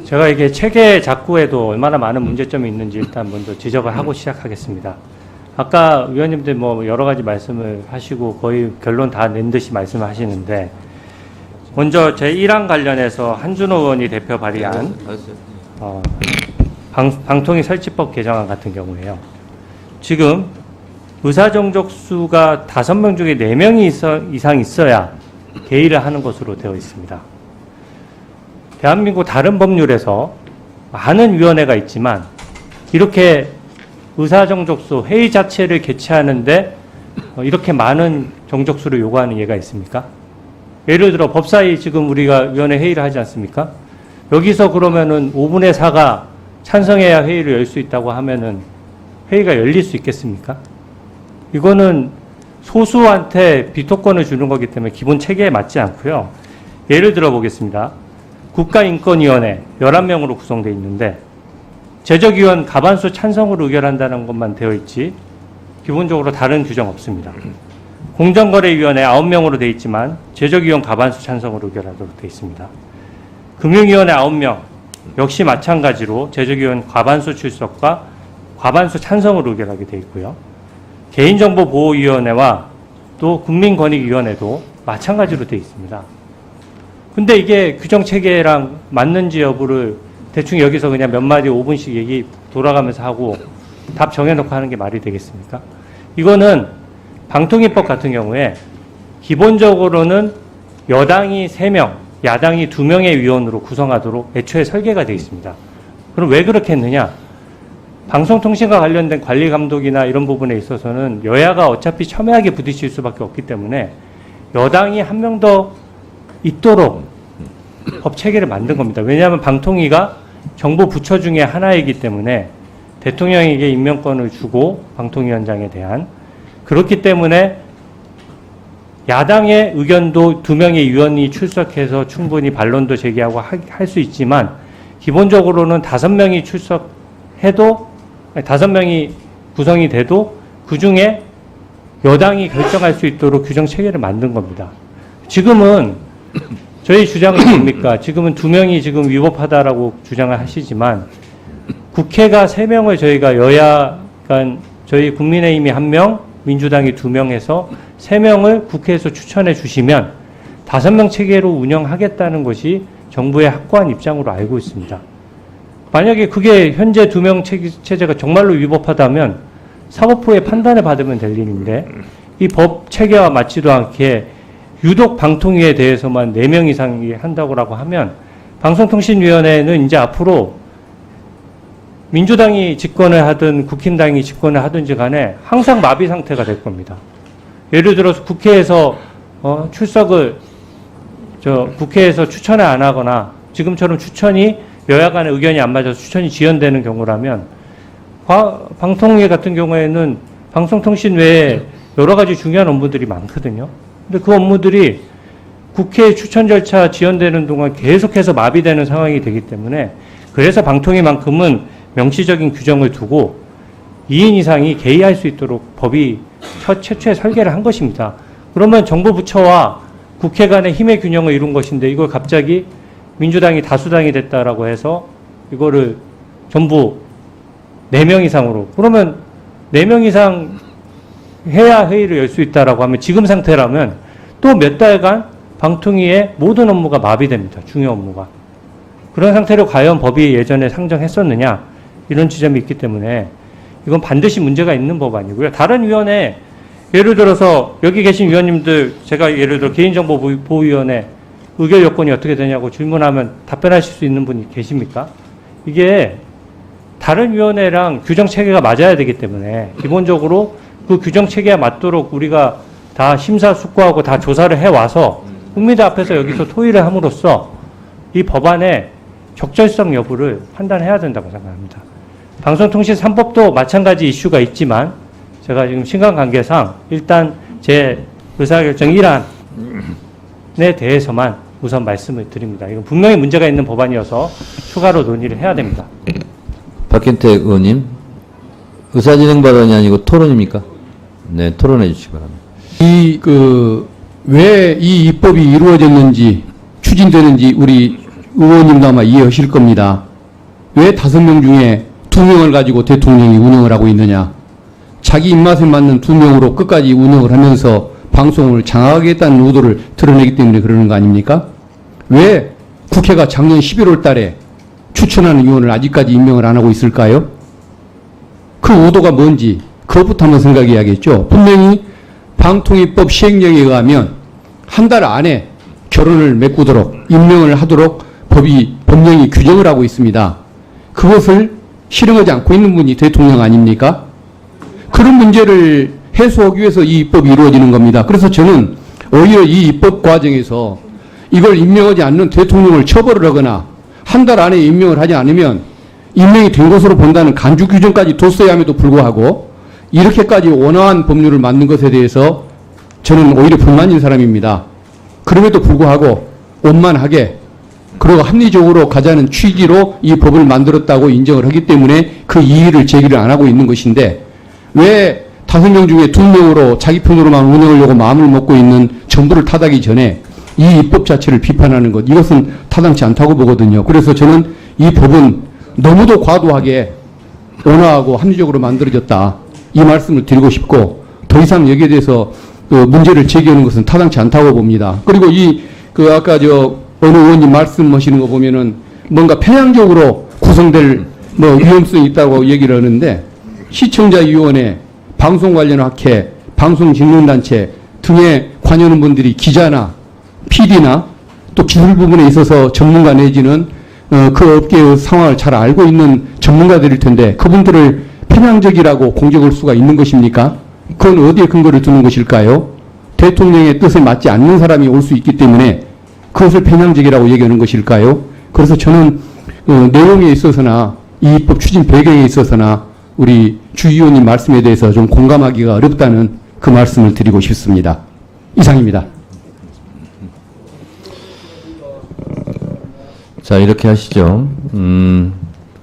제가 이게 체계 작구에도 얼마나 많은 문제점이 있는지 일단 먼저 지적을 하고 시작하겠습니다. 아까 위원님들 뭐 여러 가지 말씀을 하시고 거의 결론 다 낸 듯이 말씀을 하시는데, 먼저 제1항 관련해서 한준호 의원이 대표 발의한 방통위 설치법 개정안 같은 경우에요. 지금 의사정족수가 5명 중에 4명이 이상 있어야 개의를 하는 것으로 되어 있습니다. 대한민국 다른 법률에서 많은 위원회가 있지만 이렇게 의사정족수 회의 자체를 개최하는데 이렇게 많은 정족수를 요구하는 예가 있습니까? 예를 들어 법사위 지금 우리가 위원회 회의를 하지 않습니까? 여기서 그러면은 5분의 4가 찬성해야 회의를 열 수 있다고 하면은 회의가 열릴 수 있겠습니까? 이거는 소수한테 비토권을 주는 거기 때문에 기본 체계에 맞지 않고요. 예를 들어 보겠습니다. 국가인권위원회 11명으로 구성되어 있는데 제적위원 과반수 찬성으로 의결한다는 것만 되어 있지 기본적으로 다른 규정 없습니다. 공정거래위원회 9명으로 되어 있지만 제적위원 과반수 찬성으로 의결하도록 되어 있습니다. 금융위원회 9명 역시 마찬가지로 제적위원 과반수 출석과 과반수 찬성으로 의결하게 되어 있고요. 개인정보보호위원회와 또 국민권익위원회도 마찬가지로 되어 있습니다. 근데 이게 규정체계랑 맞는지 여부를 대충 여기서 그냥 몇 마디 5분씩 얘기 돌아가면서 하고 답 정해놓고 하는 게 말이 되겠습니까? 이거는 방통위법 같은 경우에 기본적으로는 여당이 3명, 야당이 2명의 위원으로 구성하도록 애초에 설계가 되어 있습니다. 그럼 왜 그렇게 했느냐? 방송통신과 관련된 관리 감독이나 이런 부분에 있어서는 여야가 어차피 첨예하게 부딪힐 수밖에 없기 때문에 여당이 한 명 더 있도록 법 체계를 만든 겁니다. 왜냐하면 방통위가 정부 부처 중에 하나이기 때문에 대통령에게 임명권을 주고 방통위원장에 대한, 그렇기 때문에 야당의 의견도 2명의 위원이 출석해서 충분히 반론도 제기하고 할 수 있지만 기본적으로는 5명이 출석해도 5명이 구성이 돼도 그중에 여당이 결정할 수 있도록 규정 체계를 만든 겁니다. 지금은 저희 주장은 뭡니까? 지금은 2명이 지금 위법하다라고 주장을 하시지만 국회가 3명을 저희가 여야, 그러니까 저희 국민의힘이 1명, 민주당이 2명 해서 3명을 국회에서 추천해 주시면 5명 체계로 운영하겠다는 것이 정부의 확고한 입장으로 알고 있습니다. 만약에 그게 현재 2명 체제가 정말로 위법하다면 사법부의 판단을 받으면 될 일인데 이 법 체계와 맞지도 않게 유독 방통위에 대해서만 4명 이상이 한다고 하면 방송통신위원회는 이제 앞으로 민주당이 집권을 하든 국힘당이 집권을 하든지 간에 항상 마비 상태가 될 겁니다. 예를 들어서 국회에서 국회에서 추천을 안 하거나 지금처럼 추천이 여야 간의 의견이 안 맞아서 추천이 지연되는 경우라면 방통위 같은 경우에는 방송통신 외에 여러 가지 중요한 업무들이 많거든요. 근데 그 업무들이 국회 추천 절차 지연되는 동안 계속해서 마비되는 상황이 되기 때문에 그래서 방통위만큼은 명시적인 규정을 두고 2인 이상이 개의할 수 있도록 법이 최초에 설계를 한 것입니다. 그러면 정부 부처와 국회 간의 힘의 균형을 이룬 것인데 이걸 갑자기 민주당이 다수당이 됐다라고 해서 이거를 전부 4명 이상으로, 그러면 4명 이상 해야 회의를 열 수 있다라고 하면 지금 상태라면 또 몇 달간 방통위의 모든 업무가 마비됩니다. 중요 업무가. 그런 상태로 과연 법이 예전에 상정했었느냐 이런 지점이 있기 때문에 이건 반드시 문제가 있는 법안이고요. 다른 위원회, 예를 들어서 여기 계신 위원님들 제가 예를 들어 개인정보보호위원회 의결 요건이 어떻게 되냐고 질문하면 답변하실 수 있는 분이 계십니까? 이게 다른 위원회랑 규정 체계가 맞아야 되기 때문에 기본적으로 그 규정 체계에 맞도록 우리가 다 심사숙고하고 다 조사를 해와서 국민들 앞에서 여기서 토의를 함으로써 이 법안의 적절성 여부를 판단해야 된다고 생각합니다. 방송통신 3법도 마찬가지 이슈가 있지만 제가 지금 시간관계상 일단 제 의사결정 1안에 대해서만 우선 말씀을 드립니다. 이건 분명히 문제가 있는 법안이어서 추가로 논의를 해야 됩니다. 박현택 의원님, 의사진행 발언이 아니고 토론입니까? 네, 토론해 주시기 바랍니다. 왜 이 입법이 이루어졌는지, 추진되는지 우리 의원님도 아마 이해하실 겁니다. 왜 5명 중에 2명을 가지고 대통령이 운영을 하고 있느냐. 자기 입맛에 맞는 2명으로 끝까지 운영을 하면서 방송을 장악하겠다는 의도를 드러내기 때문에 그러는 거 아닙니까? 왜 국회가 작년 11월 달에 추천하는 의원을 아직까지 임명을 안 하고 있을까요? 그 의도가 뭔지 그것부터 한번 생각해야겠죠. 분명히 방통위법 시행령에 의하면 한 달 안에 결혼을 메꾸도록 임명을 하도록 법령이 규정을 하고 있습니다. 그것을 실행하지 않고 있는 분이 대통령 아닙니까? 그런 문제를 해소하기 위해서 이 입법이 이루어지는 겁니다. 그래서 저는 오히려 이 입법 과정에서 이걸 임명하지 않는 대통령을 처벌을 하거나 한 달 안에 임명을 하지 않으면 임명이 된 것으로 본다는 간주 규정까지 뒀어야 함에도 불구하고 이렇게까지 온화한 법률을 만든 것에 대해서 저는 오히려 불만인 사람입니다. 그럼에도 불구하고 원만하게 그리고 합리적으로 가자는 취지로 이 법을 만들었다고 인정을 하기 때문에 그 이의를 제기를 안 하고 있는 것인데 왜 5명 중에 2명으로 자기 편으로만 운영하려고 마음을 먹고 있는 정부를 타다기 전에 이 입법 자체를 비판하는 것, 이것은 타당치 않다고 보거든요. 그래서 저는 이 법은 너무도 과도하게 온화하고 합리적으로 만들어졌다. 이 말씀을 드리고 싶고 더 이상 여기에 대해서 문제를 제기하는 것은 타당치 않다고 봅니다. 그리고 아까 어느 의원님 말씀하시는 거 보면은 뭔가 편향적으로 구성될 위험성이 있다고 얘기를 하는데 시청자위원회, 방송 관련 학회, 방송직능단체 등에 관여하는 분들이 기자나 PD나 또 기술 부분에 있어서 전문가 내지는 그 업계의 상황을 잘 알고 있는 전문가들일 텐데 그분들을 편향적이라고 공격할 수가 있는 것입니까? 그건 어디에 근거를 두는 것일까요? 대통령의 뜻에 맞지 않는 사람이 올 수 있기 때문에 그것을 편향적이라고 얘기하는 것일까요? 그래서 저는 내용에 있어서나 이 입법 추진 배경에 있어서나 우리 주 의원님 말씀에 대해서 좀 공감하기가 어렵다는 그 말씀을 드리고 싶습니다. 이상입니다. 자, 이렇게 하시죠.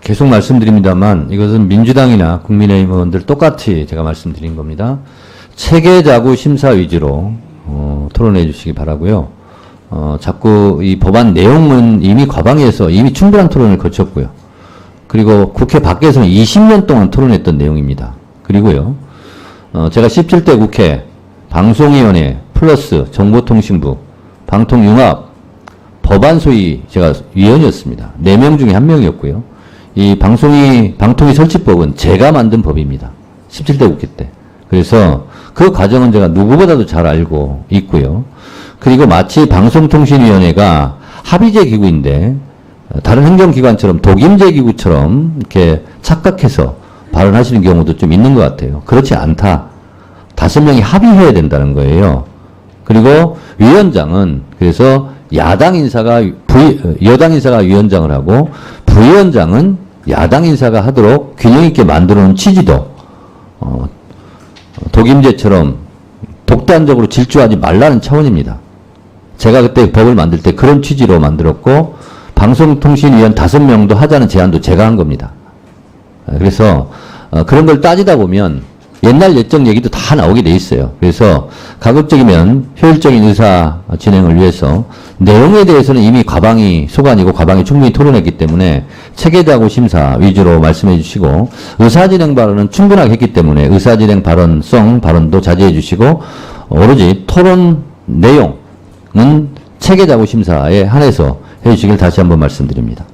계속 말씀드립니다만 이것은 민주당이나 국민의힘 의원들 똑같이 제가 말씀드린 겁니다. 체계자구 심사 위주로 토론해 주시기 바라고요. 자꾸 이 법안 내용은 이미 과방위에서 이미 충분한 토론을 거쳤고요. 그리고 국회 밖에서는 20년 동안 토론했던 내용입니다. 그리고요, 제가 17대 국회 방송위원회 플러스 정보통신부 방통융합 법안 소위 제가 위원이었습니다. 4명 중에 1명이었고요. 이 방통위 설치법은 제가 만든 법입니다. 17대 국회 때. 그래서 그 과정은 제가 누구보다도 잘 알고 있고요. 그리고 마치 방송통신위원회가 합의제 기구인데 다른 행정기관처럼 독임제 기구처럼 이렇게 착각해서 발언하시는 경우도 좀 있는 것 같아요. 그렇지 않다. 5명이 합의해야 된다는 거예요. 그리고 위원장은 그래서 여당 인사가 위원장을 하고 부위원장은 야당 인사가 하도록 균형 있게 만들어 놓은 취지도 독임제처럼 독단적으로 질주하지 말라는 차원입니다. 제가 그때 법을 만들 때 그런 취지로 만들었고 방송통신위원 5명도 하자는 제안도 제가 한 겁니다. 그래서 그런 걸 따지다 보면 옛날 예적 얘기도 다 나오게 돼 있어요. 그래서 가급적이면 효율적인 의사 진행을 위해서 내용에 대해서는 이미 과방위 소관이고 과방위 충분히 토론했기 때문에 체계자구 심사 위주로 말씀해 주시고 의사진행 발언은 충분하게 했기 때문에 의사진행 발언성 발언도 자제해 주시고 오로지 토론 내용은 체계자구 심사에 한해서 해 주시길 다시 한번 말씀드립니다.